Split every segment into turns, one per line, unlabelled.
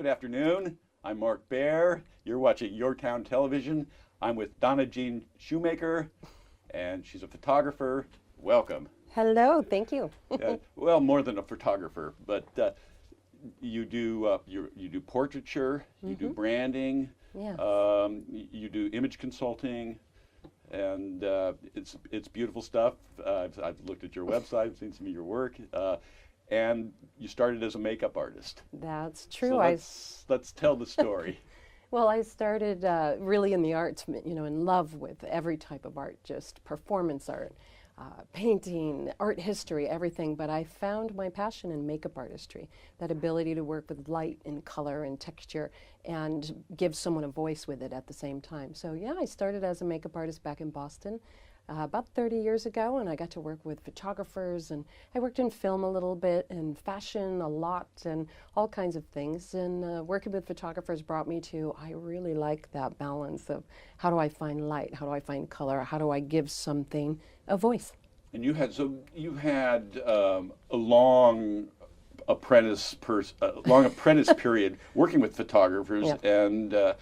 Good afternoon. I'm Mark Baer. You're watching YourTown television. I'm with Donna Jean Shoemaker, and she's a photographer. Welcome.
Hello, thank you.
Well, more than a photographer, but you do portraiture, you do branding,
Yes.
you do image consulting, and it's beautiful stuff. I've looked at your website, I've seen some of your work, and you started as a makeup artist.
That's true.
So let's tell the story.
Well, I started really in the arts, in love with every type of art, just performance art, painting, art history, everything. But I found my passion in makeup artistry, that ability to work with light and color and texture and give someone a voice with it at the same time. So yeah, I started as a makeup artist back in Boston about 30 years ago, and I got to work with photographers, and I worked in film a little bit and fashion a lot and all kinds of things. And working with photographers brought me to, I really like that balance of how do I find light, how do I find color, how do I give something a voice.
And you had a long apprentice period working with photographers,
Yeah.
and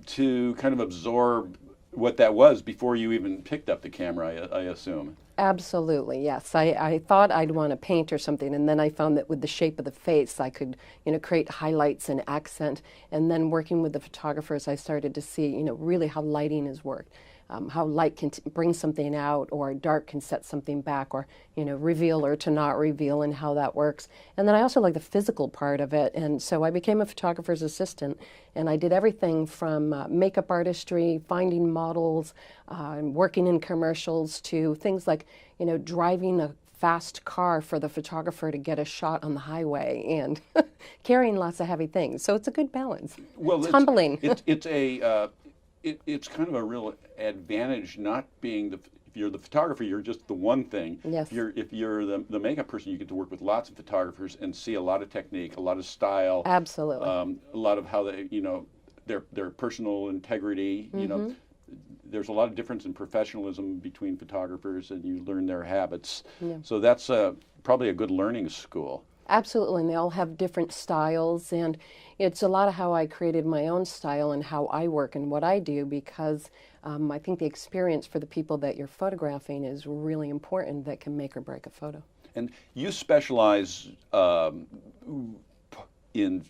to kind of absorb what that was before you even picked up the camera, I assume.
Absolutely, yes. I thought I'd want to paint or something, and then I found that with the shape of the face, I could, create highlights and accent. And then working with the photographers, I started to see, really how lighting is worked. How light can bring something out, or dark can set something back, or reveal or to not reveal, and how that works. And then I also like the physical part of it, and so I became a photographer's assistant, and I did everything from makeup artistry, finding models, working in commercials, to things like driving a fast car for the photographer to get a shot on the highway, and carrying lots of heavy things. So it's a good balance.
Well,
it's humbling.
It's kind of a real advantage not being if you're the photographer, you're just the one thing.
Yes.
If you're the makeup person, you get to work with lots of photographers and see a lot of technique, a lot of style.
Absolutely.
A lot of how they, their personal integrity. There's a lot of difference in professionalism between photographers, and you learn their habits.
Yeah.
So that's probably a good learning school.
Absolutely, and they all have different styles, and it's a lot of how I created my own style and how I work and what I do, because I think the experience for the people that you're photographing is really important, that can make or break a photo.
And you specialize in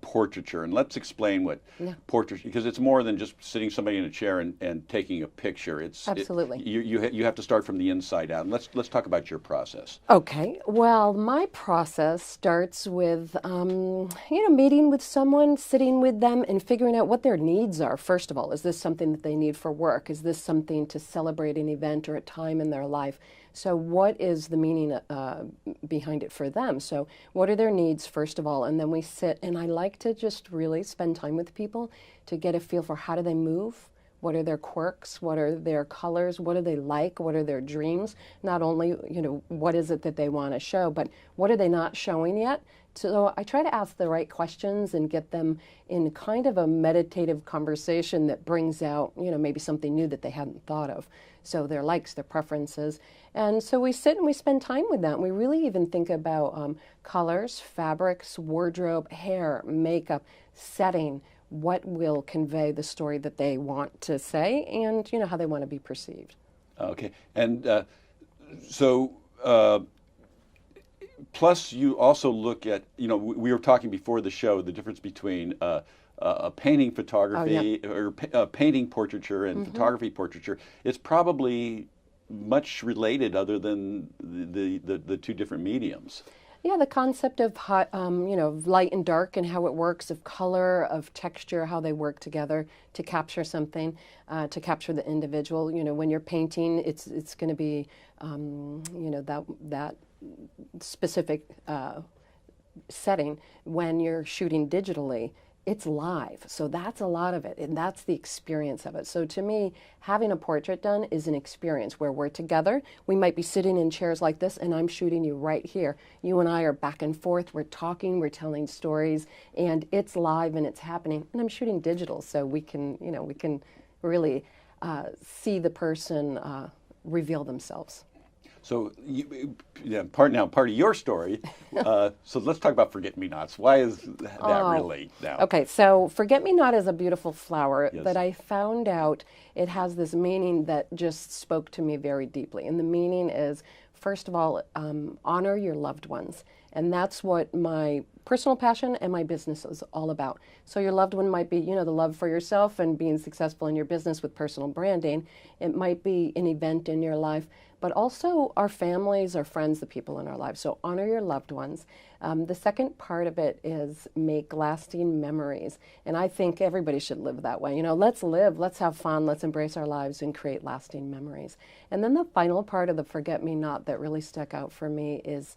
portraiture, and let's explain what portraiture, because it's more than just sitting somebody in a chair and taking a picture.
Absolutely.
You have to start from the inside out. And let's talk about your process.
Okay. Well, my process starts with meeting with someone, sitting with them, and figuring out what their needs are. First of all, is this something that they need for work? Is this something to celebrate an event or a time in their life? So what is the meaning behind it for them? So what are their needs, first of all? And then we sit, and I like to just really spend time with people to get a feel for how do they move, what are their quirks, what are their colors, what do they like, what are their dreams? Not only, what is it that they want to show, but what are they not showing yet? So I try to ask the right questions and get them in kind of a meditative conversation that brings out, maybe something new that they hadn't thought of. So their likes, their preferences. And so we sit and we spend time with them. We really even think about colors, fabrics, wardrobe, hair, makeup, setting, what will convey the story that they want to say, and how they want to be perceived.
Okay. And plus you also look at, we were talking before the show, the difference between painting photography or painting portraiture and photography portraiture. It's probably much related, other than the two different mediums.
Yeah, the concept of of light and dark and how it works, of color, of texture, how they work together to capture something, to capture the individual. When you're painting, it's going to be that specific setting. When you're shooting digitally, it's live. So that's a lot of it, and that's the experience of it. So to me, having a portrait done is an experience where we're together. We might be sitting in chairs like this, and I'm shooting you right here. You and I are back and forth. We're talking, we're telling stories, and it's live and it's happening. And I'm shooting digital, so we can really see the person reveal themselves.
So, part of your story. So let's talk about forget-me-nots. Why is that relate now?
Okay, so forget-me-not is a beautiful flower
Yes.
that I found out it has this meaning that just spoke to me very deeply. And the meaning is, first of all, honor your loved ones. And that's what my personal passion and my business is all about. So your loved one might be, the love for yourself and being successful in your business with personal branding. It might be an event in your life, but also our families, our friends, the people in our lives. So honor your loved ones. The second part of it is make lasting memories. And I think everybody should live that way. Let's live, let's have fun, let's embrace our lives and create lasting memories. And then the final part of the forget-me-not that really stuck out for me is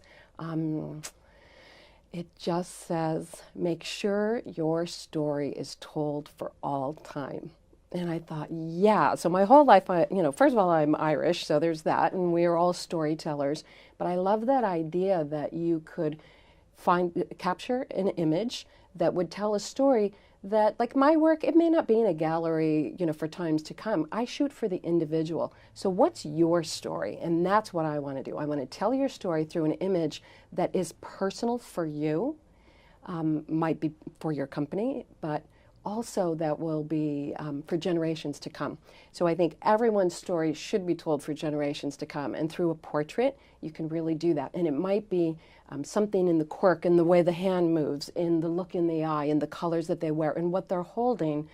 it just says, make sure your story is told for all time. And I thought, yeah. So my whole life, first of all, I'm Irish, so there's that, and we are all storytellers. But I love that idea that you could capture an image that would tell a story that, like my work, it may not be in a gallery, for times to come. I shoot for the individual. So what's your story? And that's what I want to do. I want to tell your story through an image that is personal for you, might be for your company, but also that will be for generations to come. So I think everyone's story should be told for generations to come. And through a portrait, you can really do that. And it might be something in the quirk, in the way the hand moves, in the look in the eye, in the colors that they wear, and what they're holding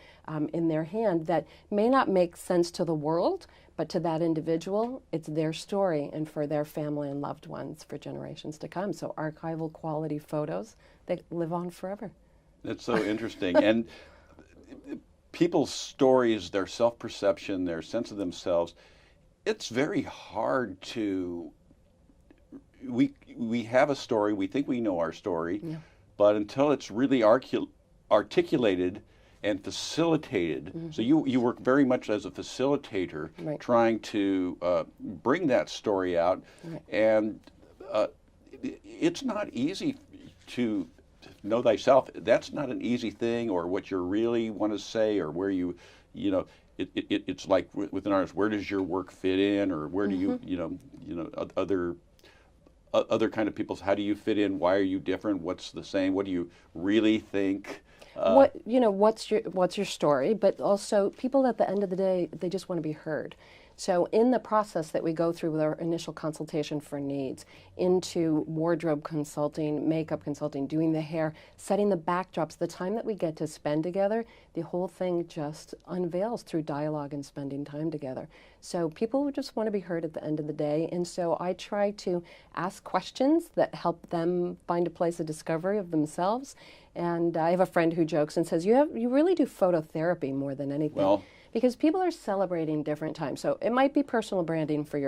in their hand that may not make sense to the world, but to that individual, it's their story, and for their family and loved ones for generations to come. So archival quality photos that live on forever.
That's so interesting. And people's stories, their self-perception, their sense of themselves, it's very hard to, we have a story, we think we know our story, yeah. But until it's really articulated and facilitated, mm-hmm. So you work very much as a facilitator, right. Trying to bring that story out, right. And it's not easy to know thyself. That's not an easy thing, or what you really want to say, or where it's like with an artist, where does your work fit in, or where do you other kind of people's, how do you fit in, why are you different, what's the same, what do you really think?
What's your story, but also people at the end of the day, they just want to be heard. So in the process that we go through with our initial consultation for needs, into wardrobe consulting, makeup consulting, doing the hair, setting the backdrops, the time that we get to spend together, the whole thing just unveils through dialogue and spending time together. So people just want to be heard at the end of the day, and so I try to ask questions that help them find a place of discovery of themselves. And I have a friend who jokes and says, you really do phototherapy more than anything.
Well,
because people are celebrating different times. So it might be personal branding for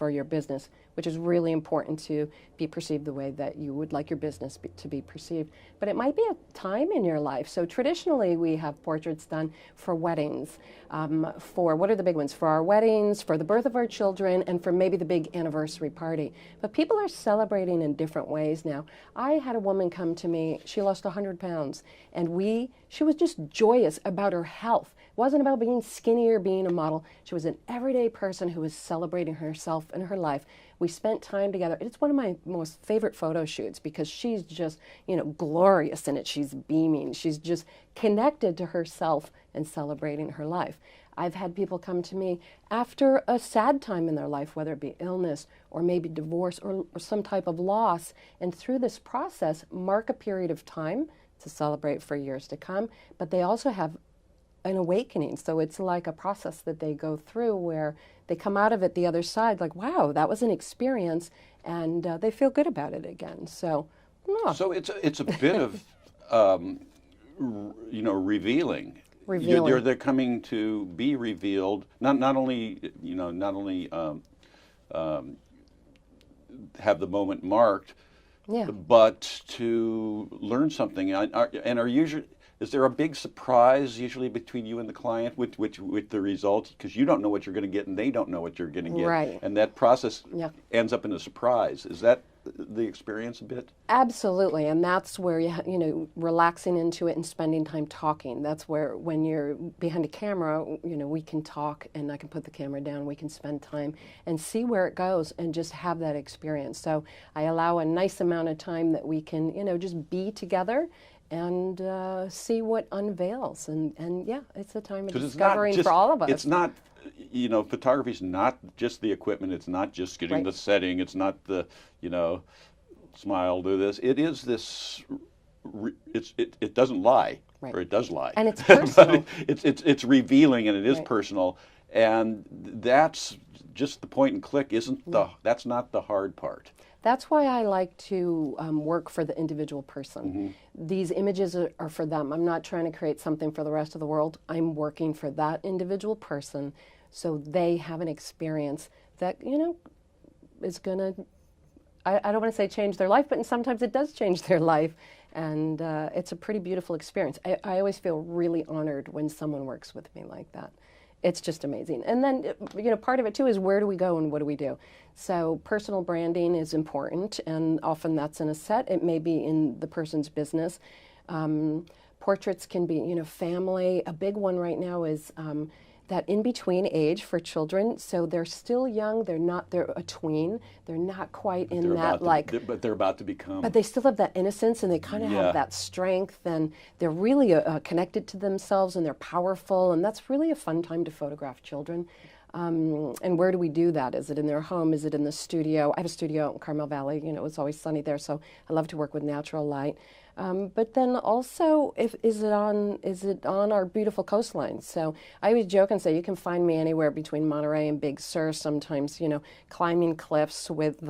your business, which is really important to be perceived the way that you would like your business to be perceived. But it might be a time in your life. So traditionally, we have portraits done for weddings, for what are the big ones? For our weddings, for the birth of our children, and for maybe the big anniversary party. But people are celebrating in different ways now. I had a woman come to me, she lost 100 pounds, and she was just joyous about her health. It wasn't about being skinny or being a model. She was an everyday person who was celebrating herself and her life. We spent time together. It's one of my most favorite photo shoots because she's just, glorious in it. She's beaming. She's just connected to herself and celebrating her life. I've had people come to me after a sad time in their life, whether it be illness or maybe divorce or some type of loss, and through this process, mark a period of time to celebrate for years to come, but they also have an awakening. So it's like a process that they go through where they come out of it the other side like, wow, that was an experience, and they feel good about it again. So,
So it's a bit of, revealing. They're coming to be revealed. Not only have the moment marked, yeah, but to learn something. Is there a big surprise usually between you and the client with the result? Because you don't know what you're going to get and they don't know what you're going to get.
Right.
And that process ends up in a surprise. Is that? the experience a bit?
Absolutely, and that's where relaxing into it and spending time talking. That's where, when you're behind a camera, we can talk, and I can put the camera down. We can spend time and see where it goes, and just have that experience. So I allow a nice amount of time that we can, just be together and see what unveils. And yeah, it's a time of discovering for all of us.
It's not, photography is not just the equipment. It's not just getting the setting. It's not the, smile, do this. It is this. It doesn't lie, or it does lie,
and it's personal.
But it's revealing, and it is personal, and that's just the point and click. That's not the hard part.
That's why I like to work for the individual person. These images are for them. I'm not trying to create something for the rest of the world. I'm working for that individual person, so they have an experience that is going to, I don't want to say change their life, but sometimes it does change their life. And it's a pretty beautiful experience. I always feel really honored when someone works with me like that. It's just amazing. And then, part of it too is, where do we go and what do we do? So personal branding is important, and often that's in a set. It may be in the person's business. Portraits can be, family. A big one right now is that in-between age for children. So they're still young. They're a tween. They're not quite in that,
but they're about to become.
But they still have that innocence, and they kind of have that strength, and they're really connected to themselves, and they're powerful, and that's really a fun time to photograph children. And where do we do that? Is it in their home? Is it in the studio? I have a studio out in Carmel Valley. It's always sunny there, so I love to work with natural light. But then also, is it on our beautiful coastline? So I always joke and say you can find me anywhere between Monterey and Big Sur. Sometimes, climbing cliffs with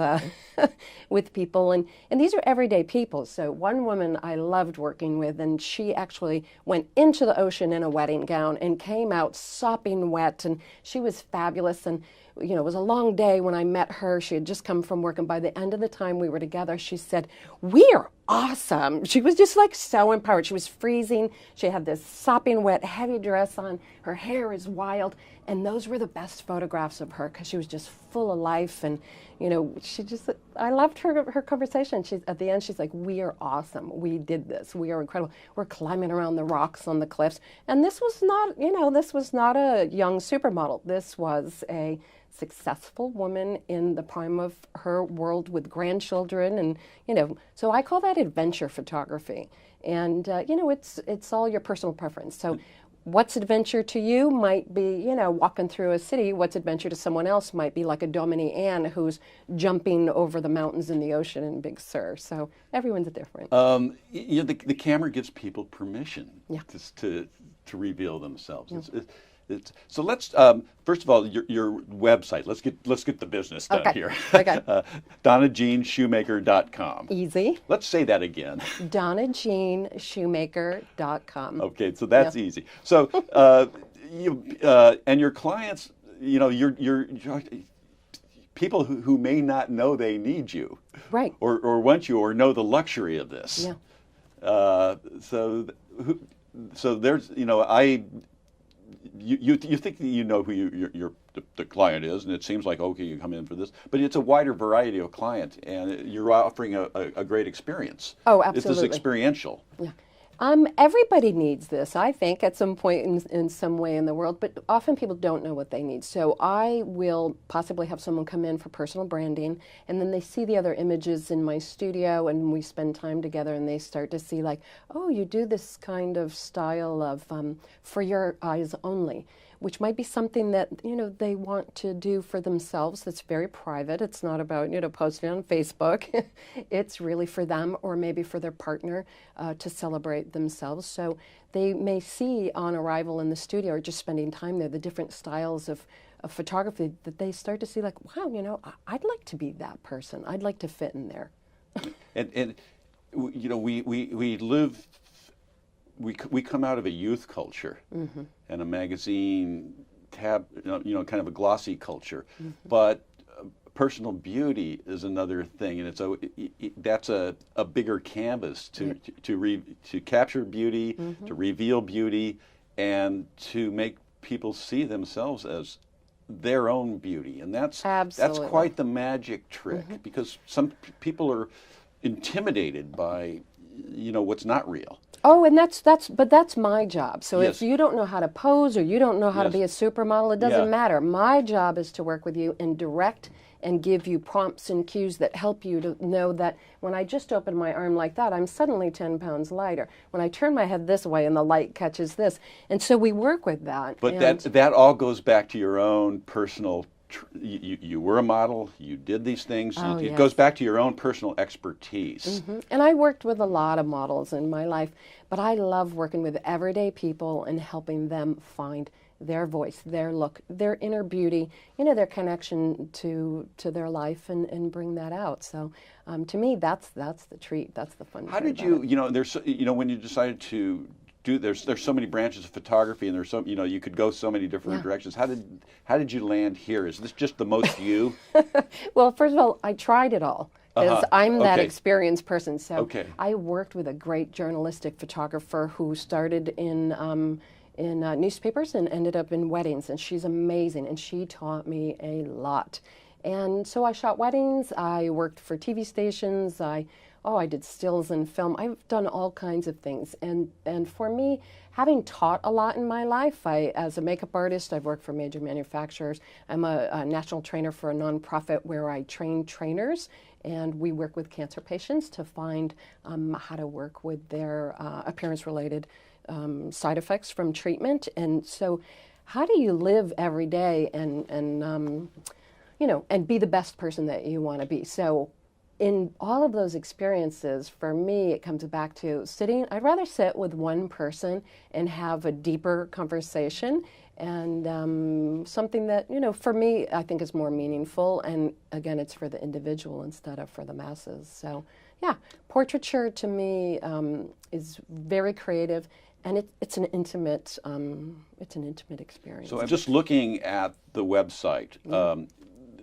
with people, and these are everyday people. So one woman I loved working with, and she actually went into the ocean in a wedding gown and came out sopping wet, and she was fabulous. And it was a long day when I met her. She had just come from work, and by the end of the time we were together, she said, "We're awesome." She was just so empowered. She was freezing. She had this sopping wet, heavy dress on. Her hair is wild. And those were the best photographs of her, because she was just full of life. And, I loved her conversation. At the end, she's like, "We are awesome. We did this. We are incredible. We're climbing around the rocks on the cliffs." And this was not a young supermodel. This was a successful woman in the prime of her world with grandchildren, and so I call that adventure photography. And it's all your personal preference. So what's adventure to you might be, walking through a city. What's adventure to someone else might be like a Dominique Anne who's jumping over the mountains in the ocean in Big Sur. So everyone's different.
The camera gives people permission to reveal themselves. So let's first of all, your website. Let's get the business done here.
Okay.
DonnaJeanShoemaker.com.
Easy.
Let's say that again.
DonnaJeanShoemaker.com.
Okay, so that's easy. So and your clients, you're people who may not know they need you,
right,
or want you, or know the luxury of this.
Yeah.
So there's You think that who the client is, and it seems like, okay, you come in for this, but it's a wider variety of client, and you're offering a great experience.
Oh, absolutely.
It's this experiential.
Yeah. Everybody needs this, I think, at some point in some way in the world, but often people don't know what they need. So I will possibly have someone come in for personal branding, and then they see the other images in my studio, and we spend time together, and they start to see oh, you do this kind of style of for your eyes only, which might be something that, they want to do for themselves. That's very private. It's not about, posting on Facebook. It's really for them, or maybe for their partner to celebrate themselves. So they may see on arrival in the studio, or just spending time there, the different styles of photography that they start to see wow, I'd like to be that person. I'd like to fit in there.
And we live. We come out of a youth culture and a magazine kind of a glossy culture, but personal beauty is another thing, and that's a bigger canvas to capture beauty, to reveal beauty, and to make people see themselves as their own beauty, and that's
Absolutely.
quite the magic trick, because some people are intimidated by, what's not real.
Oh, and that's my job. So
Yes.
if you don't know how to pose or you don't know how to
Yes.
be a supermodel, it doesn't
Yeah.
matter. My job is to work with you and direct and give you prompts and cues that help you to know that when I just open my arm like that, I'm suddenly 10 pounds lighter. When I turn my head this way and the light catches this. And so we work with that.
But
and
that all goes back to your own personal. You were a model. You did these things.
Oh,
It
yes.
goes back to your own personal expertise.
And I worked with a lot of models in my life, but I love working with everyday people and helping them find their voice, their look, their inner beauty, their connection to their life, and bring that out. So to me, that's the treat. That's the fun.
How
part
did
about
you,
it.
there's, when you decided to do, there's so many branches of photography, and there's so, you could go so many different
Yeah.
directions. How did you land here? Is this just the most you?
Well, first of all, I tried it all because I'm that
Okay.
experienced person. So
Okay.
I worked with a great journalistic photographer who started in newspapers and ended up in weddings, and she's amazing, and she taught me a lot. And so I shot weddings. I worked for TV stations. I did stills and film. I've done all kinds of things. And for me, having taught a lot in my life, as a makeup artist, I've worked for major manufacturers. I'm a national trainer for a nonprofit where I train trainers, and we work with cancer patients to find how to work with their appearance-related side effects from treatment. And so how do you live every day and be the best person that you want to be? So in all of those experiences, for me, it comes back to sitting. I'd rather sit with one person and have a deeper conversation, and something that, for me, I think is more meaningful. And again, it's for the individual instead of for the masses. So yeah, portraiture to me is very creative, and it's an intimate experience.
So I'm just looking at the website.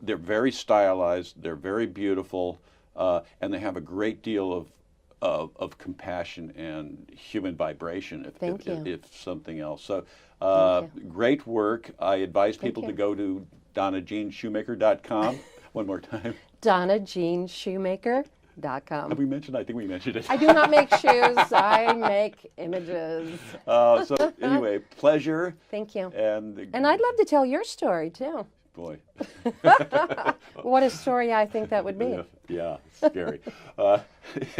They're very stylized. They're very beautiful. And they have a great deal of compassion and human vibration, if something else. So great work. I advise people to go to DonnaJeanShoemaker.com. One more time.
DonnaJeanShoemaker.com.
Have we mentioned? I think we mentioned it.
I do not make shoes. I make images.
So anyway, pleasure.
Thank you.
And
I'd love to tell your story too.
boy.
What a story I think that would be.
Yeah, scary.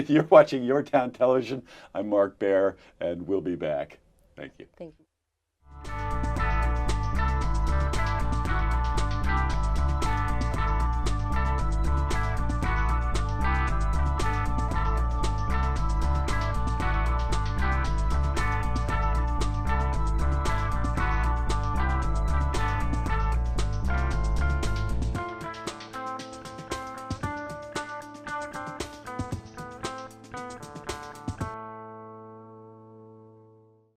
You're watching YourTown Television. I'm Mark Baer, and we'll be back. Thank you.
Thank you.